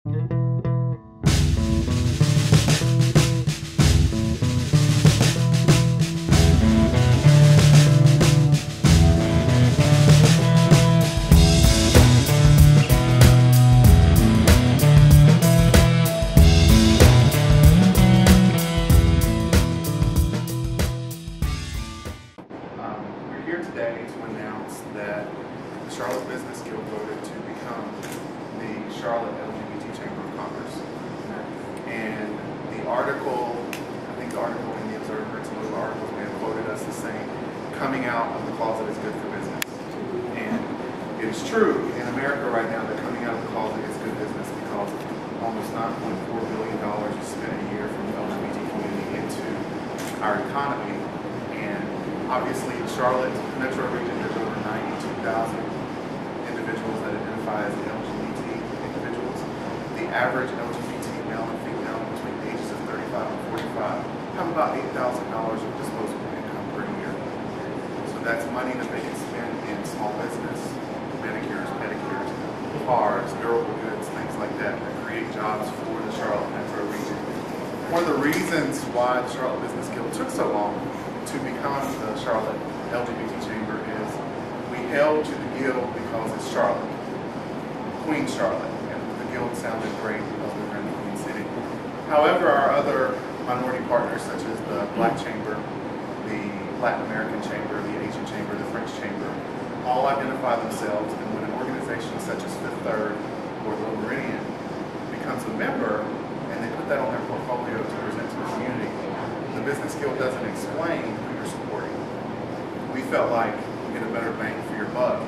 We're here today to announce that the Charlotte Business Guild voted to become the Charlotte LGBT Chamber of Commerce. And the article, I think the article in the Observer and some of the articles may have quoted us as saying, coming out of the closet is good for business. And it is true in America right now that coming out of the closet is good business because almost $9.4 billion is spent a year from the LGBT community into our economy. And obviously in Charlotte metro region there's over 92,000 individuals that identify as LGBT individuals. The average LGBT male and female between the ages of 35 and 45 have about $8,000 of disposable income per year. So that's money that they can spend in small business, manicures, pedicures, cars, durable goods, things like that create jobs for the Charlotte metro region. One of the reasons why the Charlotte Business Guild took so long to become the Charlotte LGBT Chamber is we held to the guild because it's Charlotte, Queen Charlotte, and the guild sounded great because we're in the Queen City. However, our other minority partners such as the Black Chamber, the Latin American Chamber, the Asian Chamber, the French Chamber, all identify themselves, and when an organization such as Fifth Third or Low Meridian becomes a member and they put that on their portfolio to present to the community, the Business Guild doesn't explain who you're supporting. We felt like you get a better bang for your buck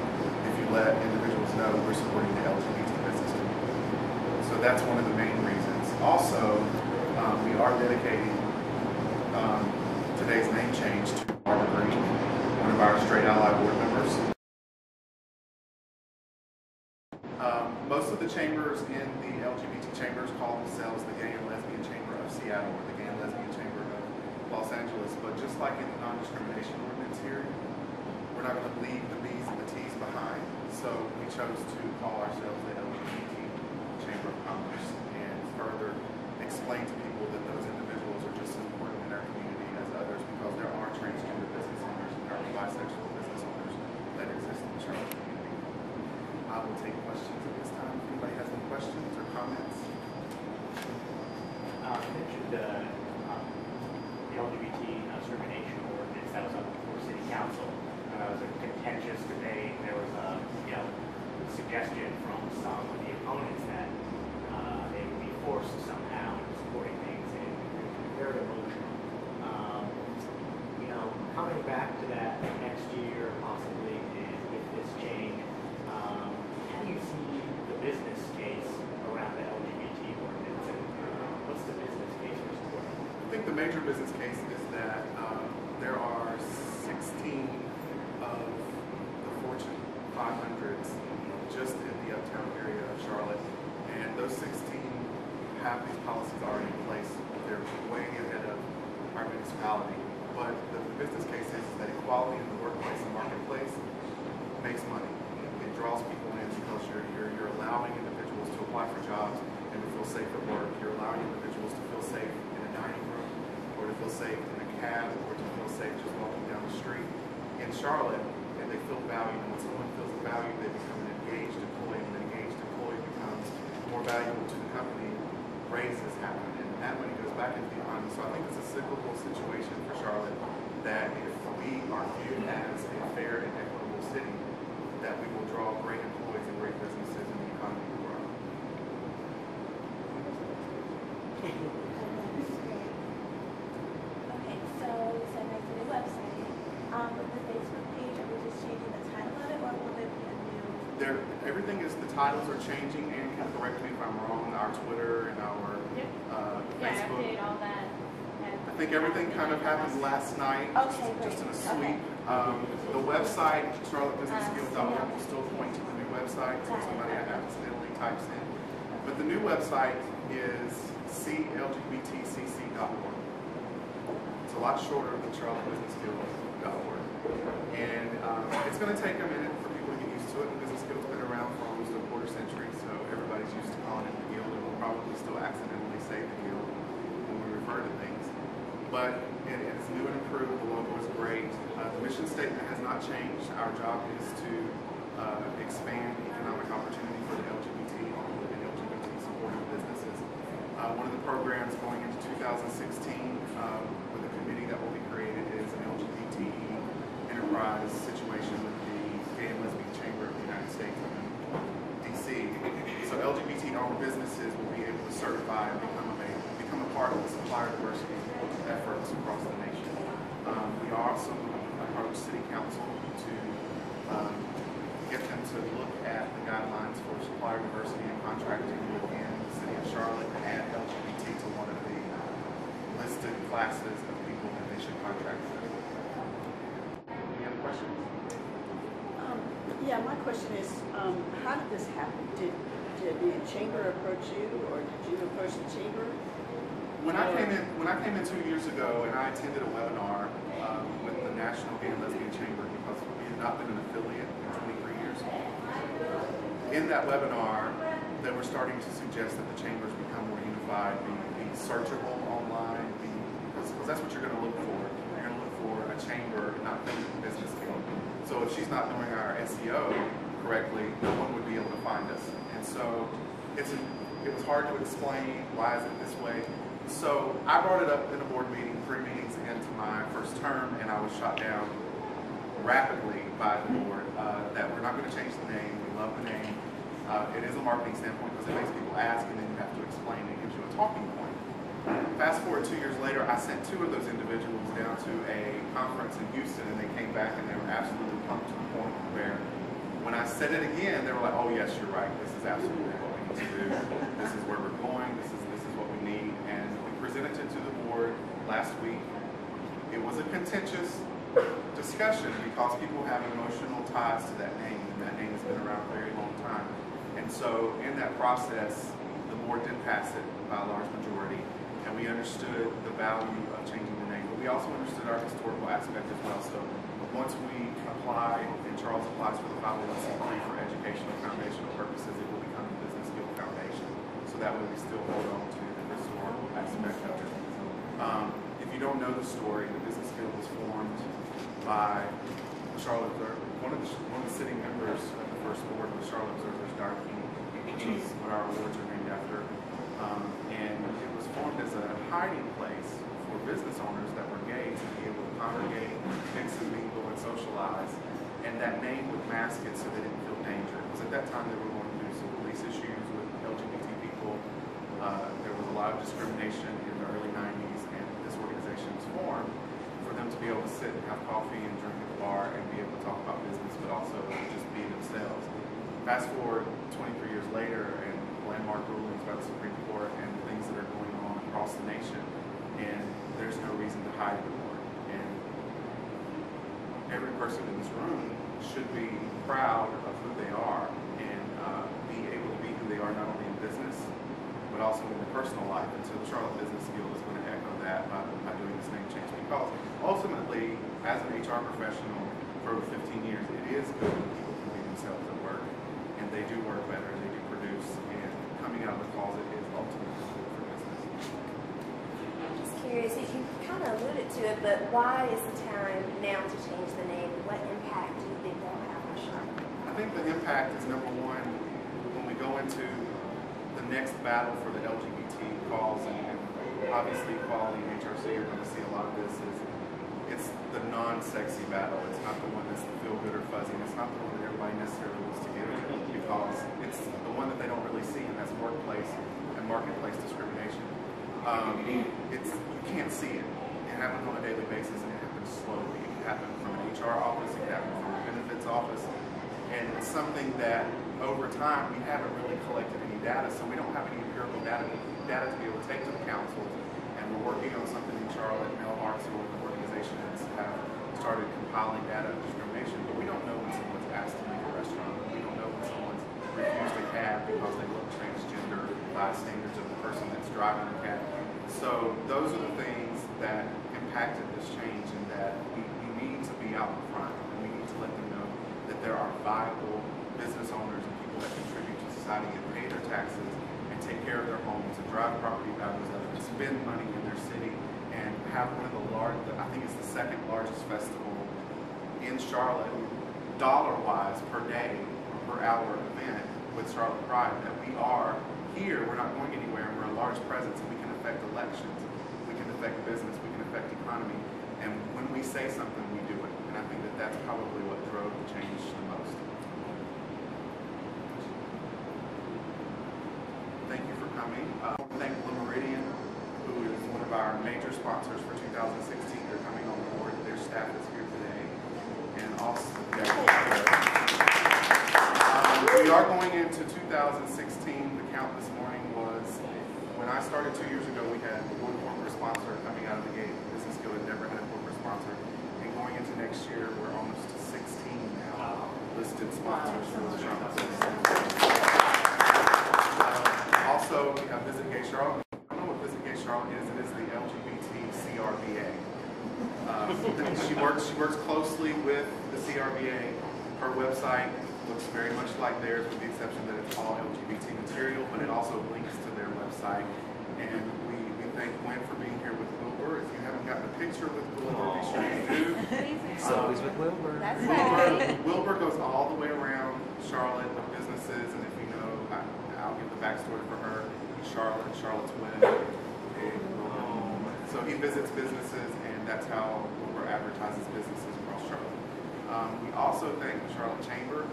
if you let individuals know we're supporting the LGBT business community. So that's one of the main reasons. Also, we are dedicating today's name change to Barbara Green, one of our straight ally board members. Most of the chambers in the LGBT chambers call themselves the Gay and Lesbian Chamber of Seattle or the Gay and Lesbian Chamber of Los Angeles, but just like in the non-discrimination ordinance here, we're not going to leave the B's and the T's behind, so we chose to call ourselves the LGBT Chamber of Commerce and further explain to people that those individuals are just as important in our community as others because there are transgender business owners and there are bisexual business owners that exist in the Charlotte community. I will take questions at this time. If anybody has any questions or comments? You mentioned the LGBT discrimination ordinance that was up before City Council. It was a contentious debate. There was a suggestion from some of the opponents that they would be forced somehow into supporting things, and it was very emotional. Coming back to that next year, possibly, and with this change, how do you see the business case around the LGBT ordinance, and what's the business case for supporting it? I think the major business case is that there are 16 of the Fortune 500s just in the uptown area of Charlotte, and those 16 have these policies already in place. They're way ahead of our municipality. But the business case is that equality in the workplace and marketplace makes money. It draws people in because you're allowing individuals to apply for jobs and to feel safe at work. You're allowing individuals to feel safe in a dining room or to feel safe in a cab or to feel safe just walking down the street in Charlotte, and they feel valued. And when someone feels valued, they become an engaged employee, and an engaged employee becomes more valuable to the company. Raises happen, and that money goes back into the economy. So I think it's a cyclical situation for Charlotte that if we are viewed as a fair and equitable city, that we will draw great employees and great businesses in the economy of the world. Okay, so you said make a new website. With the Facebook page, are we just changing the title of it, or will there be a new? Everything is, the titles are changing, and can correct me if I'm wrong, our Twitter and our Facebook. Yeah, I updated all that. I think everything kind of happened last night, Okay, just in a great. sweep. The website, charlottebusinessguild.org, will still point to the new website, so somebody accidentally types in. But the new website is clgbtcc.org. It's a lot shorter than charlottebusinessguild.org. And it's going to take a minute for people to get used to it. The Business Guild's been around for almost a quarter century, so everybody's used to calling it the Guild. but it's new and improved. The logo is great. The mission statement has not changed. Our job is to expand economic opportunity for the LGBT and LGBT supportive businesses. One of the programs going into 2016 with a committee that will be created is an LGBT enterprise situation with the Gay and Lesbian Chamber of the United States in DC. So LGBT-owned businesses will be able to certify and become a part of the supplier diversity efforts across the nation. We also approached City Council to get them to look at the guidelines for supplier diversity and contracting within the City of Charlotte and add LGBT to one of the listed classes of people that they should contract with. Any other questions? Yeah, my question is, how did this happen? Did the chamber approach you, or did you approach the chamber? When I came in 2 years ago, and I attended a webinar with the National Gay and Lesbian Chamber because we had not been an affiliate in 23 years. In that webinar, they were starting to suggest that the chambers become more unified, be searchable online, because that's what you're going to look for. You're going to look for a chamber, not the business guild. So if she's not doing our SEO correctly, no one would be able to find us. And so it was hard to explain why is it this way. So I brought it up in a board meeting, 3 meetings into my first term, and I was shot down rapidly by the board that we're not going to change the name. We love the name. It is a marketing standpoint because it makes people ask, and then you have to explain. It gives you a talking point. Fast forward 2 years later, I sent 2 of those individuals down to a conference in Houston, and they came back and they were absolutely pumped to the point where when I said it again, they were like, "Oh yes, you're right. This is absolutely what we need to do. This is where we're going. This is what we need." And we presented it to the board last week. It was a contentious discussion because people have emotional ties to that name, and that name has been around a very long time. And so in that process, the board did pass it by a large majority, and we understood the value of changing the name. But we also understood our historical aspect as well. So once we apply, and Charles applies for the 501c3 for educational foundational purposes, it will become the Business Guild Foundation. So that way we still hold on to the historical aspect of it. If you don't know the story, the Business Guild was formed by Charlotte Observer. One of the sitting members of the first board was Charlotte Observer's Dark King, which is what our awards are named after. And it was formed as a hiding place for business owners that were gay to be able to congregate, mix and mingle, and socialize. And that name would mask it so they didn't feel danger. Because at that time they were going through some police issues with LGBT people. There was a lot of discrimination in the early 90s, and this organization was formed for them to be able to sit and have coffee and drink at the bar and be able to talk about business, but also just be themselves. Fast forward 23 years later, and landmark rulings by the Supreme Court and things that are going on across the nation, and there's no reason to hide anymore. And every person in this room should be proud of who they are and be able to be who they are, not only in business, but also in their personal life. And so the Charlotte Business Guild is going to echo that by doing this name change, because ultimately, as an HR professional for over 15 years, it is good when people can be themselves at work, and they do work better, they do produce, and coming out of the closet is ultimately good for business. I'm just curious, you kind of alluded to it, but why is the time now to change the name? What impact do you think that will have on Charlotte? I think the impact is, number one, when we go into the next battle for the LGBT cause, and obviously equality in HRC, you're going to see a lot of this, it's the non-sexy battle. It's not the one that's the feel-good or fuzzy. It's not the one that everybody necessarily wants to get into, because it's the one that they don't really see, and that's workplace and marketplace discrimination. You can't see it. It happens on a daily basis, and it happens slowly. It can happen from an HR office, it can happen from a benefits office, and it's something that over time we haven't really collected any data, so we don't have any empirical data to be able to take to the councils. And we're working on something in Charlotte. Mel Hartsel and the organization have started compiling data of discrimination, but we don't know when someone's asked to leave a restaurant. We don't know when someone's refused a cab because they look transgender by standards of the person that's driving the cab. So those are the things that impacted this change, and that we need to be out in front, and we need to let them know that there are viable business owners and people that contribute to society and pay their taxes and take care of their homes and drive property values up and spend money in their city and have one of the I think it's the second largest festival in Charlotte, dollar-wise per day or per hour event with Charlotte Pride. That we are here, we're not going anywhere, and we're a large presence, and we can affect elections, we can affect business, we can affect economy, and when we say something, we do it. And I think that that's probably what drove the change the most. Thank you for coming. Thank Blue Meridian, who is one of our major sponsors for 2016. They're coming on board. Their staff is here today. And also, we are going into 2016. The count this morning was, when I started 2 years ago, we had one corporate sponsor coming out of the gate. Business Guild had never had a corporate sponsor. And going into next year, we're almost to 16 now listed sponsors for the Charlotte. Also, we have Visit Gay Charlotte. I don't know what Visit Gay Charlotte is. It is the LGBT CRBA. She works closely with the CRBA. Her website looks very much like theirs, with the exception that it's all LGBT material, but it also links to their website. And we thank Gwen for being here with Wilbur. If you haven't gotten a picture with Wilbur, be sure you do. Selfies with Wilbur. That's right. Wilbur goes all the way around Charlotte with businesses, and if you know, I'll give the backstory for her. Charlotte's Win. So he visits businesses, and that's how Wilbur advertises businesses across Charlotte. We also thank the Charlotte Chamber.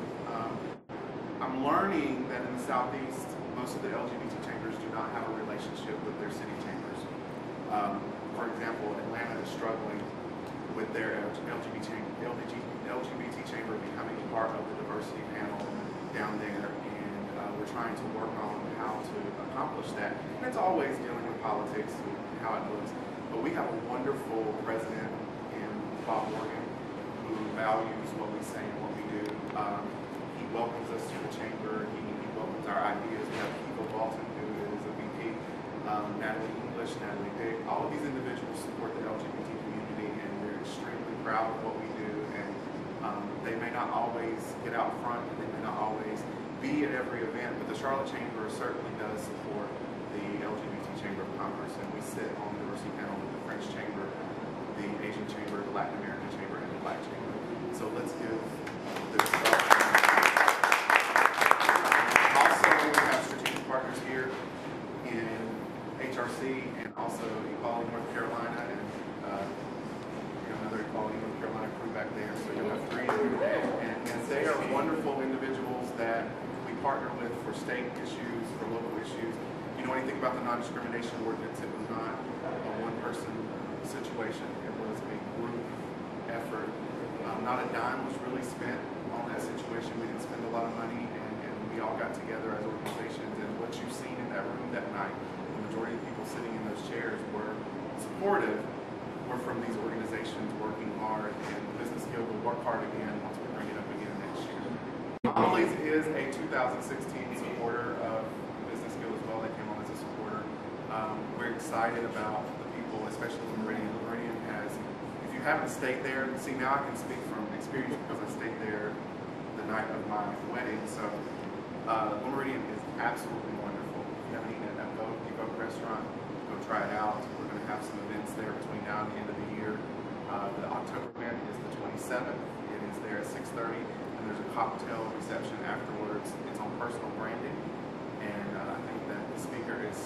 I'm learning that in the Southeast, most of the LGBT chambers do not have a relationship with their city chambers. For example, Atlanta is struggling with their LGBT chamber becoming part of the diversity panel down there, and we're trying to work on how to accomplish that. And it's always dealing with politics and how it looks. But we have a wonderful president in Bob Morgan who values what we say and what we do. He welcomes us to the chamber. He welcomes our ideas. We have Kiva Walton, who is a VP, Natalie English, Natalie Dick. All of these individuals support the LGBT community, and we're extremely proud of what we do. And they may not always get out front, and they may not always be at every event, but the Charlotte Chamber certainly does support the LGBT Chamber of Commerce, and we sit on the diversity panel with the French Chamber, the Asian Chamber, the Latin American Chamber, and the Black Chamber. So let's give this Also, we have strategic partners here in HRC and also Equality North Carolina, and we have another Equality North Carolina crew back there, so you'll have three. And they are wonderful individuals that we partner with for state issues, for local issues. If you know anything about the non-discrimination ordinance, it was not a one-person situation. It was a group effort. Not a dime was really spent on that situation. We didn't spend a lot of money, and we all got together as organizations. And what you've seen in that room that night, the majority of people sitting in those chairs were supportive. We're from these organizations working hard, and the Business Guild will work hard again once we bring it up again next year. Ollie's is a 2016 supporter of the Business Guild as well. They came on as a supporter. We're excited about the people, especially Meridian. Meridian has, if you haven't stayed there, see, now I can speak from experience because I stayed there the night of my wedding. So Meridian is absolutely wonderful. If you haven't eaten at that Evoke restaurant, go try it out. We're going to have some events there between now and the end of the year. The October event is the 27th. It is there at 6:30, and there's a cocktail reception afterwards. It's on personal branding, and I think that the speaker is